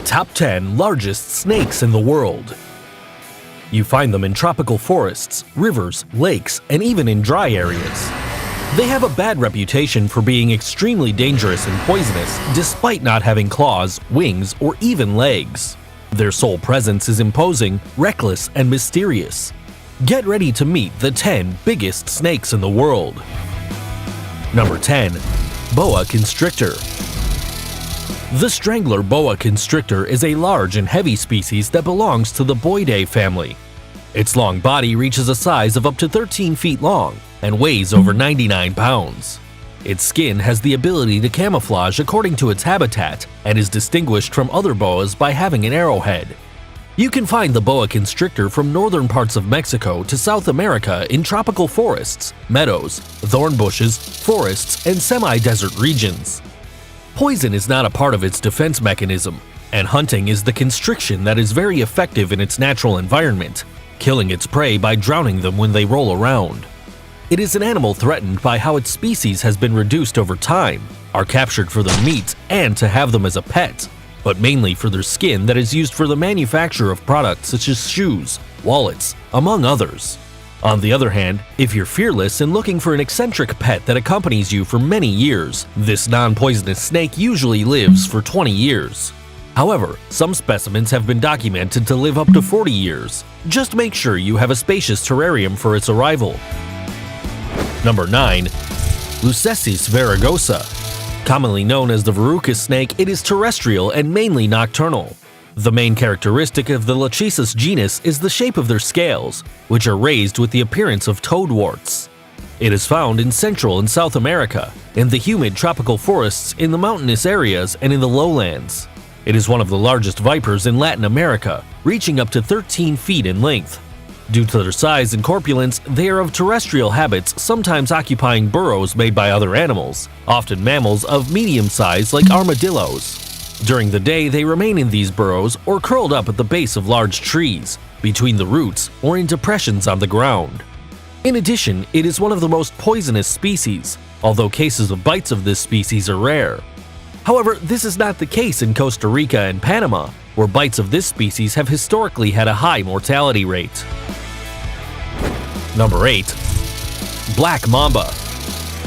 Top 10 Largest Snakes in the World. You find them in tropical forests, rivers, lakes, and even in dry areas. They have a bad reputation for being extremely dangerous and poisonous, despite not having claws, wings, or even legs. Their sole presence is imposing, reckless, and mysterious. Get ready to meet the 10 biggest snakes in the world. Number 10. Boa constrictor. The strangler boa constrictor is a large and heavy species that belongs to the Boidae family. Its long body reaches a size of up to 13 feet long and weighs over 99 pounds. Its skin has the ability to camouflage according to its habitat and is distinguished from other boas by having an arrowhead. You can find the boa constrictor from northern parts of Mexico to South America in tropical forests, meadows, thorn bushes, forests, and semi-desert regions. Poison is not a part of its defense mechanism, and hunting is the constriction that is very effective in its natural environment, killing its prey by drowning them when they roll around. It is an animal threatened by how its species has been reduced over time, are captured for their meat and to have them as a pet, but mainly for their skin that is used for the manufacture of products such as shoes, wallets, among others. On the other hand, if you're fearless and looking for an eccentric pet that accompanies you for many years, this non-poisonous snake usually lives for 20 years. However, some specimens have been documented to live up to 40 years. Just make sure you have a spacious terrarium for its arrival. Number 9. LUCESIS verrugosa. Commonly known as the verrucous snake, it is terrestrial and mainly nocturnal. The main characteristic of the Lachesis genus is the shape of their scales, which are raised with the appearance of toadwarts. It is found in Central and South America, in the humid tropical forests, in the mountainous areas, and in the lowlands. It is one of the largest vipers in Latin America, reaching up to 13 feet in length. Due to their size and corpulence, they are of terrestrial habits, sometimes occupying burrows made by other animals, often mammals of medium size like armadillos. During the day, they remain in these burrows or curled up at the base of large trees, between the roots, or in depressions on the ground. In addition, it is one of the most poisonous species, although cases of bites of this species are rare. However, this is not the case in Costa Rica and Panama, where bites of this species have historically had a high mortality rate. Number 8. Black mamba.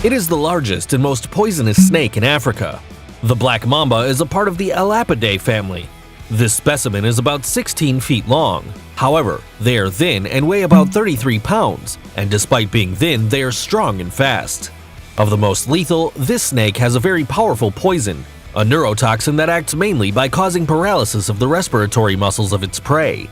It is the largest and most poisonous snake in Africa. The black mamba is a part of the Elapidae family. This specimen is about 16 feet long. However, they are thin and weigh about 33 pounds, and despite being thin, they are strong and fast. Of the most lethal, this snake has a very powerful poison, a neurotoxin that acts mainly by causing paralysis of the respiratory muscles of its prey.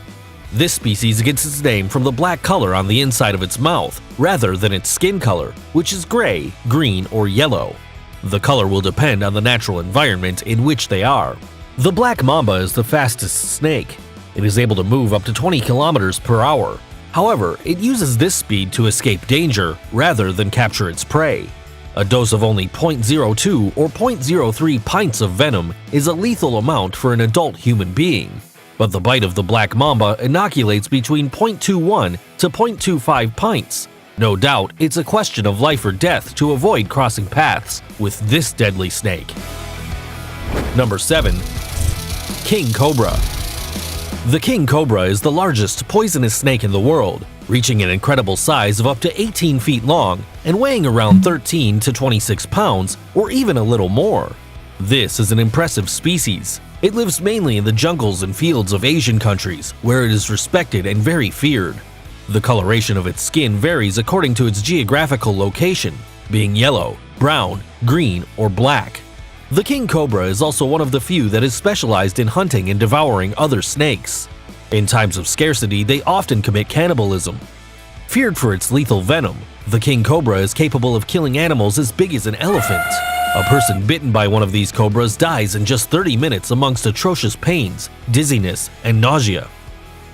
This species gets its name from the black color on the inside of its mouth, rather than its skin color, which is gray, green, or yellow. The color will depend on the natural environment in which they are. The black mamba is the fastest snake. It is able to move up to 20 kilometers per hour. However, it uses this speed to escape danger rather than capture its prey. A dose of only 0.02 or 0.03 pints of venom is a lethal amount for an adult human being, but the bite of the black mamba inoculates between 0.21 to 0.25 pints. No doubt, it's a question of life or death to avoid crossing paths with this deadly snake. Number 7. King cobra. The king cobra is the largest poisonous snake in the world, reaching an incredible size of up to 18 feet long and weighing around 13 to 26 pounds, or even a little more. This is an impressive species. It lives mainly in the jungles and fields of Asian countries, where it is respected and very feared. The coloration of its skin varies according to its geographical location, being yellow, brown, green, or black. The king cobra is also one of the few that is specialized in hunting and devouring other snakes. In times of scarcity, they often commit cannibalism. Feared for its lethal venom, the king cobra is capable of killing animals as big as an elephant. A person bitten by one of these cobras dies in just 30 minutes amongst atrocious pains, dizziness, and nausea.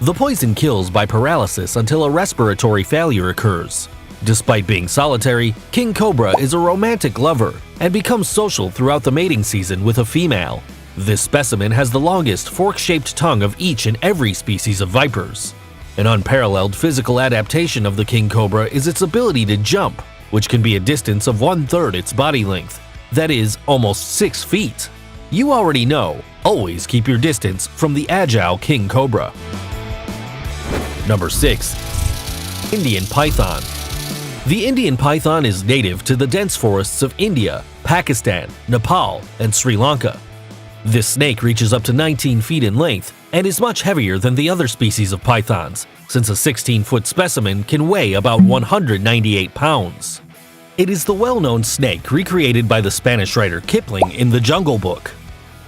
The poison kills by paralysis until a respiratory failure occurs. Despite being solitary, king cobra is a romantic lover and becomes social throughout the mating season with a female. This specimen has the longest fork-shaped tongue of each and every species of vipers. An unparalleled physical adaptation of the king cobra is its ability to jump, which can be a distance of 1/3 its body length, that is, almost 6 feet. You already know, always keep your distance from the agile king cobra. Number 6. Indian python. The Indian python is native to the dense forests of India, Pakistan, Nepal, and Sri Lanka. This snake reaches up to 19 feet in length and is much heavier than the other species of pythons, since a 16-foot specimen can weigh about 198 pounds. It is the well-known snake recreated by the Spanish writer Kipling in The Jungle Book.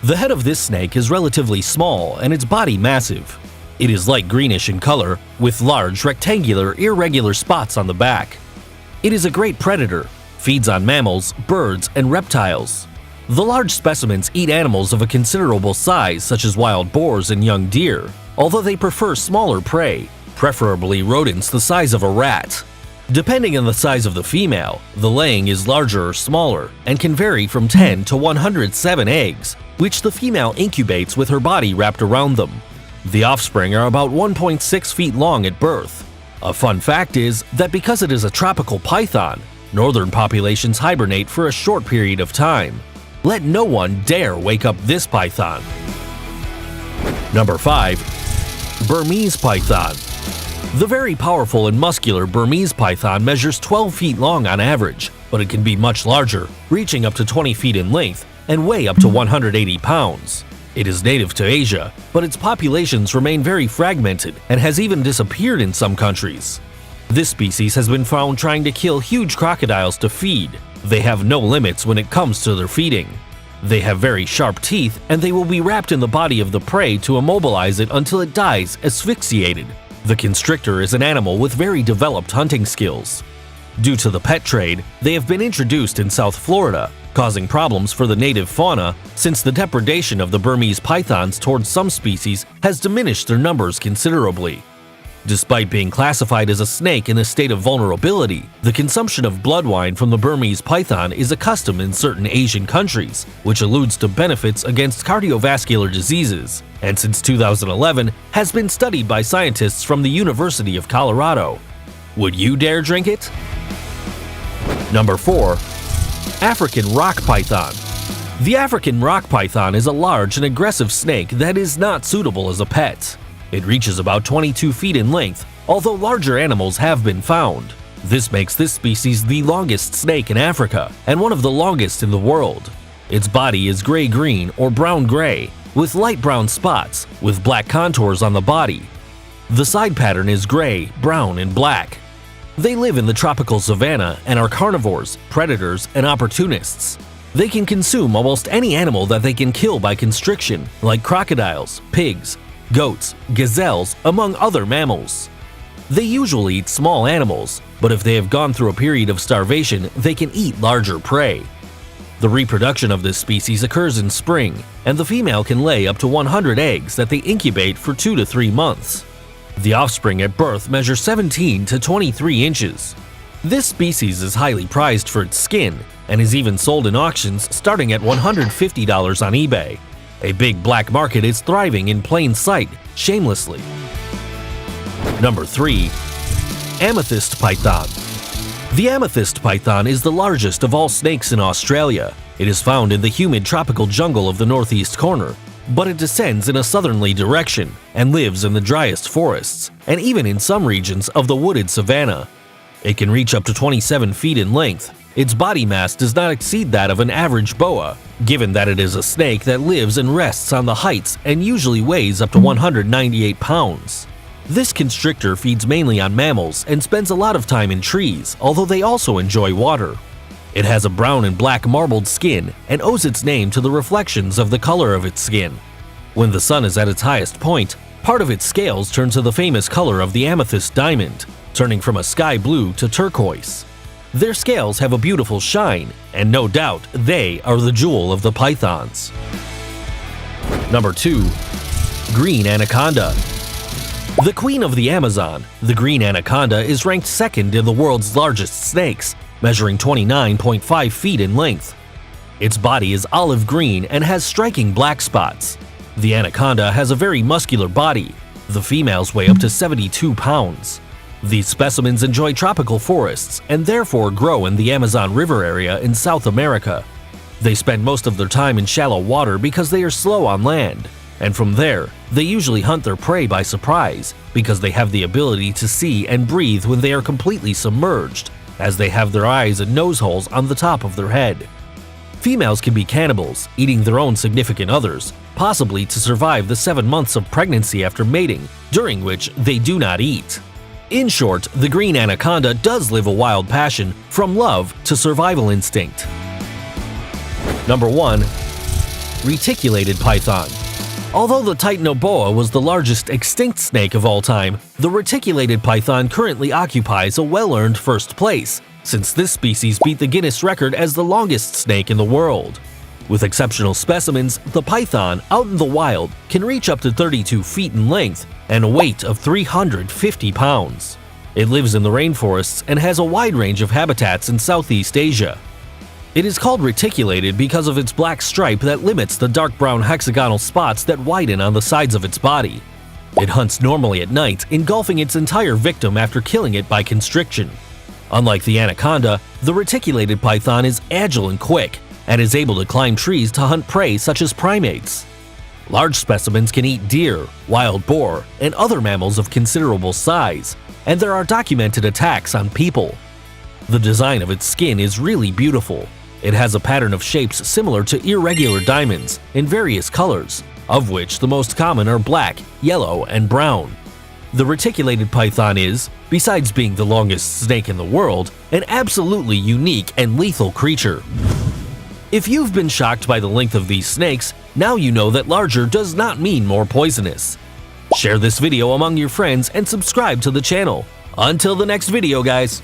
The head of this snake is relatively small and its body massive. It is light greenish in color, with large, rectangular, irregular spots on the back. It is a great predator, feeds on mammals, birds, and reptiles. The large specimens eat animals of a considerable size such as wild boars and young deer, although they prefer smaller prey, preferably rodents the size of a rat. Depending on the size of the female, the laying is larger or smaller and can vary from 10 to 107 eggs, which the female incubates with her body wrapped around them. The offspring are about 1.6 feet long at birth. A fun fact is that because it is a tropical python, northern populations hibernate for a short period of time. Let no one dare wake up this python. Number 5. Burmese python. The very powerful and muscular Burmese python measures 12 feet long on average, but it can be much larger, reaching up to 20 feet in length and weigh up to 180 pounds. It is native to Asia, but its populations remain very fragmented and has even disappeared in some countries. This species has been found trying to kill huge crocodiles to feed. They have no limits when it comes to their feeding. They have very sharp teeth, and they will be wrapped in the body of the prey to immobilize it until it dies asphyxiated. The constrictor is an animal with very developed hunting skills. Due to the pet trade, they have been introduced in South Florida, causing problems for the native fauna since the depredation of the Burmese pythons towards some species has diminished their numbers considerably. Despite being classified as a snake in a state of vulnerability, the consumption of blood wine from the Burmese python is a custom in certain Asian countries, which alludes to benefits against cardiovascular diseases, and since 2011 has been studied by scientists from the University of Colorado. Would you dare drink it? Number 4. African rock python. The African rock python is a large and aggressive snake that is not suitable as a pet. It reaches about 22 feet in length, although larger animals have been found. This makes this species the longest snake in Africa and one of the longest in the world. Its body is gray-green or brown-gray, with light brown spots, with black contours on the body. The side pattern is gray, brown, and black. They live in the tropical savanna and are carnivores, predators, and opportunists. They can consume almost any animal that they can kill by constriction, like crocodiles, pigs, goats, gazelles, among other mammals. They usually eat small animals, but if they have gone through a period of starvation, they can eat larger prey. The reproduction of this species occurs in spring, and the female can lay up to 100 eggs that they incubate for 2 to 3 months. The offspring at birth measure 17 to 23 inches. This species is highly prized for its skin and is even sold in auctions starting at $150 on eBay. A big black market is thriving in plain sight, shamelessly. Number 3. Amethyst python. The amethyst python is the largest of all snakes in Australia. It is found in the humid tropical jungle of the northeast corner, but it descends in a southerly direction and lives in the driest forests, and even in some regions of the wooded savanna. It can reach up to 27 feet in length. Its body mass does not exceed that of an average boa, given that it is a snake that lives and rests on the heights and usually weighs up to 198 pounds. This constrictor feeds mainly on mammals and spends a lot of time in trees, although they also enjoy water. It has a brown and black marbled skin and owes its name to the reflections of the color of its skin. When the sun is at its highest point, part of its scales turn to the famous color of the amethyst diamond, turning from a sky blue to turquoise. Their scales have a beautiful shine, and no doubt they are the jewel of the pythons. Number 2. Green anaconda. The queen of the Amazon, the green anaconda is ranked second in the world's largest snakes, measuring 29.5 feet in length. Its body is olive green and has striking black spots. The anaconda has a very muscular body. The females weigh up to 72 pounds. These specimens enjoy tropical forests and therefore grow in the Amazon River area in South America. They spend most of their time in shallow water because they are slow on land, and from there, they usually hunt their prey by surprise because they have the ability to see and breathe when they are completely submerged, as they have their eyes and nose holes on the top of their head. Females can be cannibals, eating their own significant others, possibly to survive the 7 months of pregnancy after mating, during which they do not eat. In short, the green anaconda does live a wild passion from love to survival instinct. Number 1. Reticulated python. Although the titanoboa was the largest extinct snake of all time, the reticulated python currently occupies a well-earned first place, since this species beat the Guinness record as the longest snake in the world. With exceptional specimens, the python, out in the wild, can reach up to 32 feet in length and a weight of 350 pounds. It lives in the rainforests and has a wide range of habitats in Southeast Asia. It is called reticulated because of its black stripe that limits the dark brown hexagonal spots that widen on the sides of its body. It hunts normally at night, engulfing its entire victim after killing it by constriction. Unlike the anaconda, the reticulated python is agile and quick, and is able to climb trees to hunt prey such as primates. Large specimens can eat deer, wild boar, and other mammals of considerable size, and there are documented attacks on people. The design of its skin is really beautiful. It has a pattern of shapes similar to irregular diamonds in various colors, of which the most common are black, yellow, and brown. The reticulated python is, besides being the longest snake in the world, an absolutely unique and lethal creature. If you've been shocked by the length of these snakes, now you know that larger does not mean more poisonous. Share this video among your friends and subscribe to the channel. Until the next video, guys!